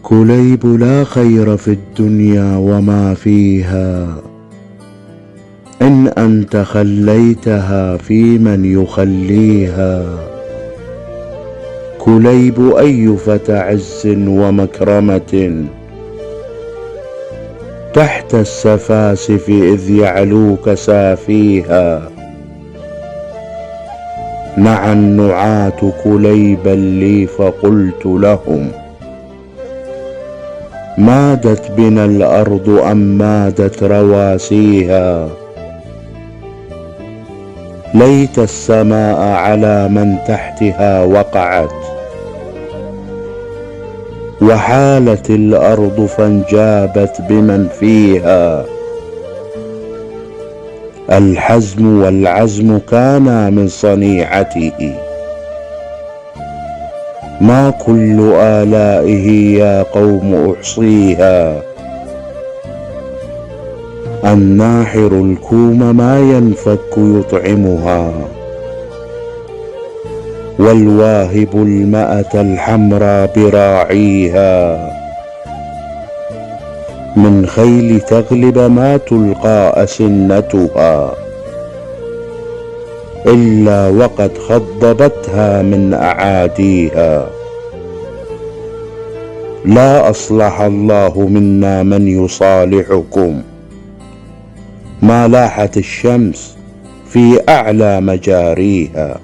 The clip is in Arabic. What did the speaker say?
كليب لا خير في الدنيا وما فيها إن أنت خليتها في من يخليها. كليب أي فتى عز ومكرمة تحت السفاسف إذ يعلوك سافيها. نعى النعاة كليبا لي فقلت لهم مادت بنا الأرض أم مادت رواسيها. ليت السماء على من تحتها وقعت وحالت الأرض فانجابت بمن فيها. الحزم والعزم كانا من صنيعته ما كل آلائه يا قوم أحصيها. الناحر الكوم ما ينفك يطعمها والواهب المأة الحمرى براعيها. من خيل تغلب ما تلقى أسنتها إلا وقد خضبتها من أعاديها. لا أصلح الله منا من يصالحكم ما لاحت الشمس في أعلى مجاريها.